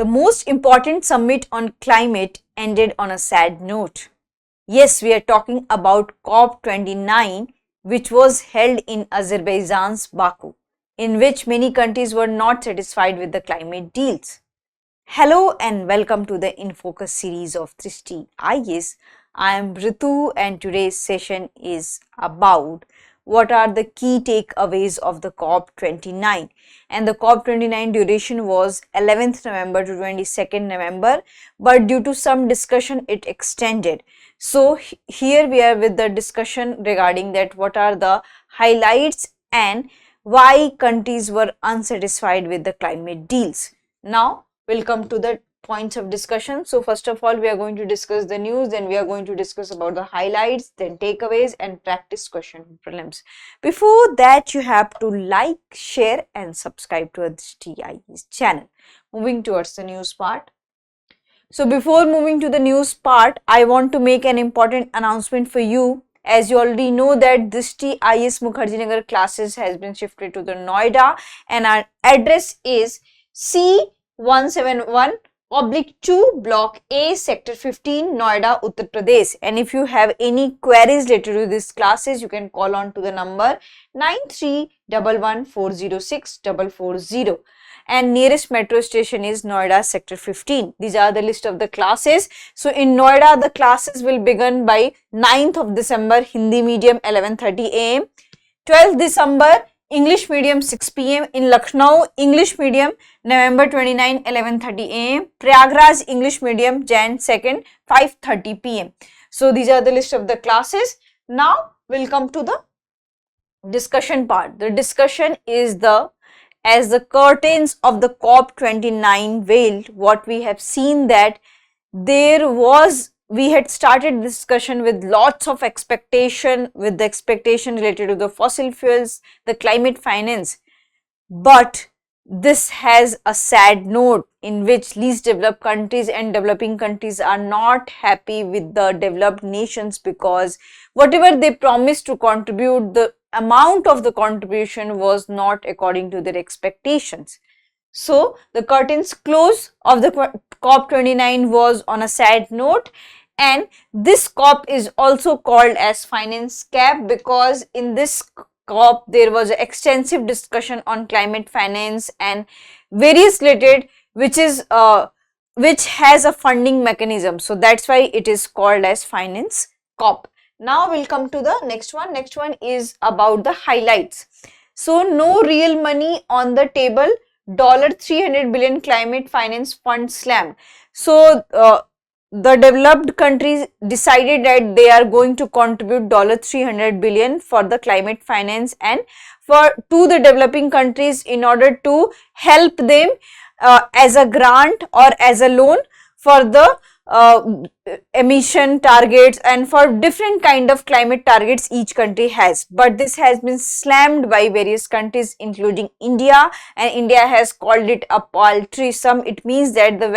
The most important summit on climate ended on a sad note. Yes, we are talking about COP29, which was held in Azerbaijan's Baku, in which many countries were not satisfied with the climate deals. Hello and welcome to the In Focus series of Trishti IAS. I am Ritu and today's session is about what are the key takeaways of the COP29, and the COP29 duration was 11th November to 22nd November, but due to some discussion it extended. So here we are with the discussion regarding that what are the highlights and why countries were unsatisfied with the climate deals. Now we'll come to the points of discussion. So first of all, we are going to discuss the news, then we are going to discuss about the highlights, then takeaways and practice question prelims. Before that, you have to like, share and subscribe to this TI's channel. Moving towards the news part. So before moving to the news part, I want to make an important announcement for you. As you already know that this IAS Mukherjee Nagar classes has been shifted to the Noida and our address is C171/2 Block A Sector 15 Noida Uttar Pradesh, and if you have any queries related to these classes you can call on to the number 9311406440 and nearest metro station is Noida Sector 15. These are the list of the classes. So in Noida the classes will begin by 9th of December Hindi medium 11:30 am, 12th December English medium 6 pm, in Lucknow English medium November 29 11:30 am, Prayagraj English medium Jan 2nd 5:30 pm. So these are the list of the classes. Now we'll come to the discussion part. The discussion is as the curtains of the COP29 veiled, what we have seen that we had started discussion with lots of expectation, with the expectation related to the fossil fuels, the climate finance, but this has a sad note in which least developed countries and developing countries are not happy with the developed nations because whatever they promised to contribute, the amount of the contribution was not according to their expectations. So the curtains close of the COP29 was on a sad note, and this COP is also called as finance cap because in this COP there was an extensive discussion on climate finance and various related which has a funding mechanism. So that's why it is called as finance COP. Now we'll come to the next one. Next one is about the highlights. So no real money on the table, $300 billion climate finance fund slam. So the developed countries decided that they are going to contribute $300 billion for the climate finance and to the developing countries in order to help them as a grant or as a loan for the emission targets and for different kind of climate targets each country has. But this has been slammed by various countries including India, and India has called it a paltry sum. It means that the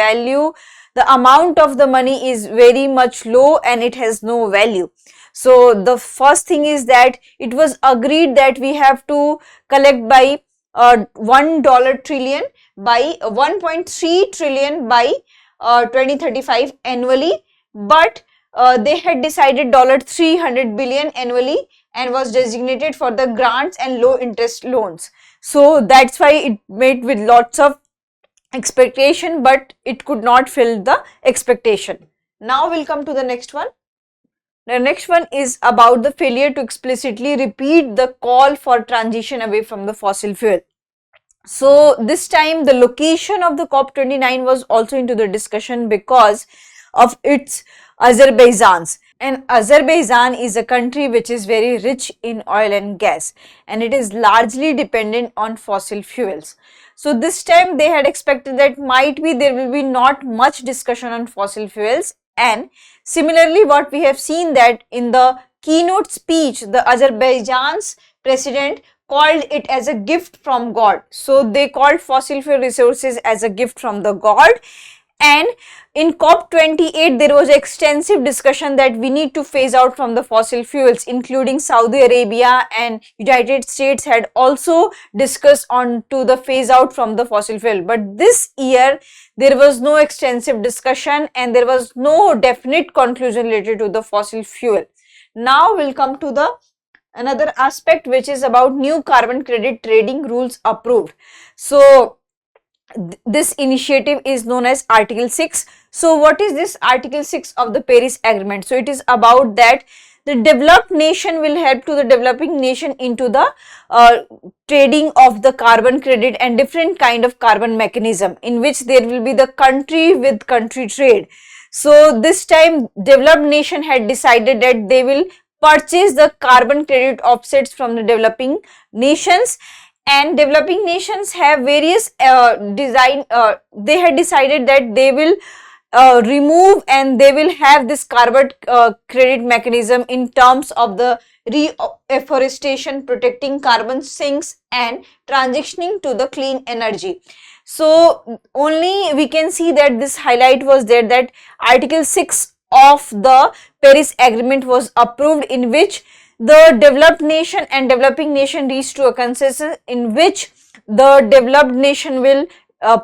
amount of the money is very much low and it has no value. So the first thing is that it was agreed that we have to collect by $1 trillion by 1.3 trillion by 2035 annually, but they had decided $300 billion annually and was designated for the grants and low interest loans. So that's why it made with lots of expectation, but it could not fill the expectation. Now we'll come to the next one. The next one is about the failure to explicitly repeat the call for transition away from the fossil fuel. So this time the location of the COP29 was also into the discussion because of its Azerbaijan's. And Azerbaijan is a country which is very rich in oil and gas and it is largely dependent on fossil fuels. So this time they had expected that might be there will be not much discussion on fossil fuels, and similarly what we have seen that in the keynote speech the Azerbaijan's president called it as a gift from God. So they called fossil fuel resources as a gift from the God, And in COP28, there was extensive discussion that we need to phase out from the fossil fuels, including Saudi Arabia and United States had also discussed on to the phase out from the fossil fuel. But this year, there was no extensive discussion and there was no definite conclusion related to the fossil fuel. Now we'll come to the another aspect, which is about new carbon credit trading rules approved. So this initiative is known as Article 6. So what is this Article 6 of the Paris Agreement? So it is about that the developed nation will help to the developing nation into the trading of the carbon credit and different kind of carbon mechanism, in which there will be the country with country trade. So this time developed nation had decided that they will purchase the carbon credit offsets from the developing nations, and developing nations have various they had decided that they will remove and they will have this carbon credit mechanism in terms of the reforestation, protecting carbon sinks and transitioning to the clean energy. So only we can see that this highlight was there, that Article 6 of the Paris Agreement was approved, in which the developed nation and developing nation reached to a consensus in which the developed nation will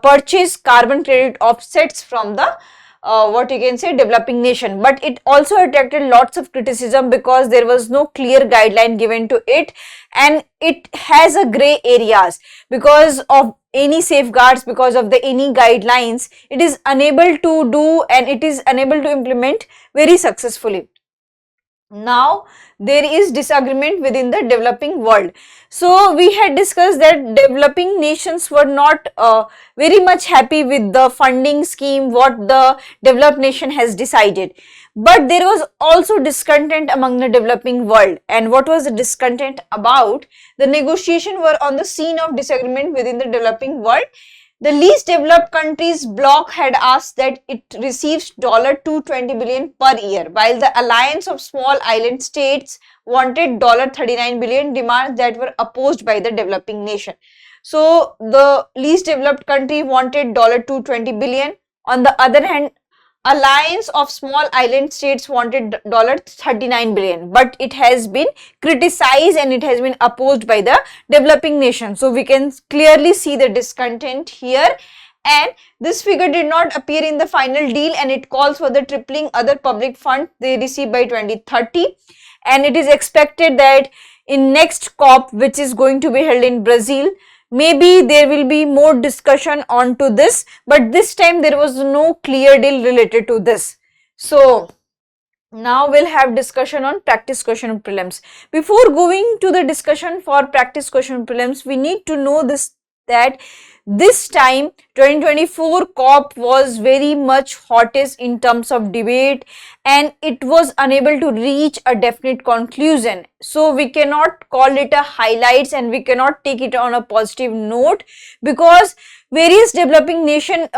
purchase carbon credit offsets from the what you can say developing nation. But it also attracted lots of criticism because there was no clear guideline given to it, and it has a gray areas because of any safeguards, because of the any guidelines. It is unable to do and it is unable to implement very successfully. Now there is disagreement within the developing world. So we had discussed that developing nations were not very much happy with the funding scheme what the developed nation has decided, but there was also discontent among the developing world. And what was the discontent about? The negotiation were on the scene of disagreement within the developing world. The least developed countries bloc had asked that it receives $220 billion per year, while the alliance of small island states wanted $39 billion, demands that were opposed by the developing nation. So the least developed country wanted $220 billion. On the other hand, alliance of small island states wanted $39 billion, but it has been criticized and it has been opposed by the developing nation. So we can clearly see the discontent here, and this figure did not appear in the final deal, and it calls for the tripling other public funds they receive by 2030. And it is expected that in next COP, which is going to be held in Brazil, maybe there will be more discussion on to this, but this time there was no clear deal related to this. So now we'll have discussion on practice question prelims. Before going to the discussion for practice question prelims, we need to know this, that this time 2024 COP was very much hottest in terms of debate, and it was unable to reach a definite conclusion. So we cannot call it a highlights and we cannot take it on a positive note, because various developing nation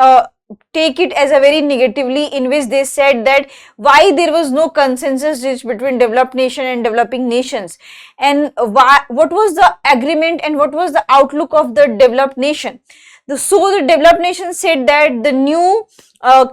take it as a very negatively, in which they said that why there was no consensus reached between developed nation and developing nations, and what was the agreement and what was the outlook of the developed nation. So the developed nation said that the new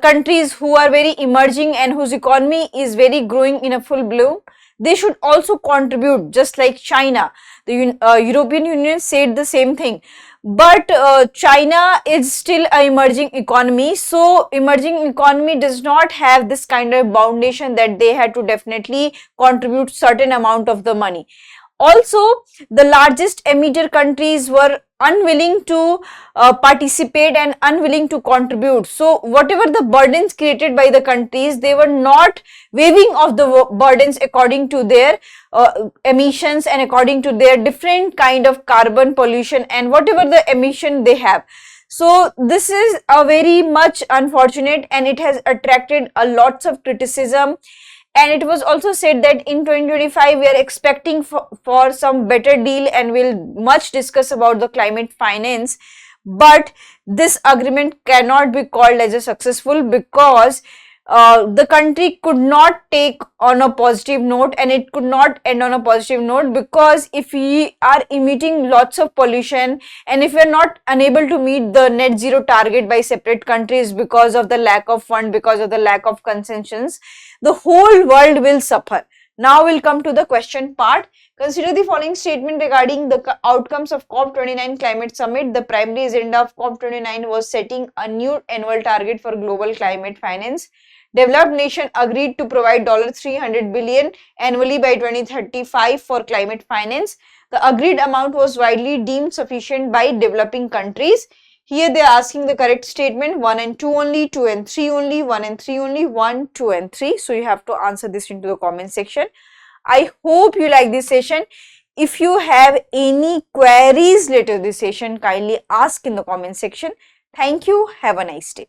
countries who are very emerging and whose economy is very growing in a full bloom, they should also contribute just like China. The European Union said the same thing. But China is still an emerging economy, so emerging economy does not have this kind of foundation that they had to definitely contribute certain amount of the money. Also, the largest emitter countries were unwilling to participate and unwilling to contribute. So whatever the burdens created by the countries, they were not waiving of the burdens according to their emissions and according to their different kind of carbon pollution and whatever the emission they have. So this is a very much unfortunate, and it has attracted a lots of criticism. And it was also said that in 2025 we are expecting for some better deal, and we'll much discuss about the climate finance. But this agreement cannot be called as a successful, because the country could not take on a positive note, and it could not end on a positive note, because if we are emitting lots of pollution and if we are not unable to meet the net zero target by separate countries because of the lack of fund, because of the lack of concessions, the whole world will suffer. Now we'll come to the question part. Consider the following statement regarding the outcomes of COP29 climate summit. The primary agenda of COP29 was setting a new annual target for global climate finance. Developed nation agreed to provide $300 billion annually by 2035 for climate finance. The agreed amount was widely deemed sufficient by developing countries. Here they are asking the correct statement: 1 and 2 only, 2 and 3 only, 1 and 3 only, 1, 2 and 3. So you have to answer this into the comment section. I hope you like this session. If you have any queries related to this session, kindly ask in the comment section. Thank you. Have a nice day.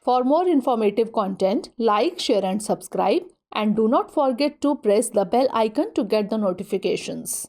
For more informative content, like, share and subscribe, and do not forget to press the bell icon to get the notifications.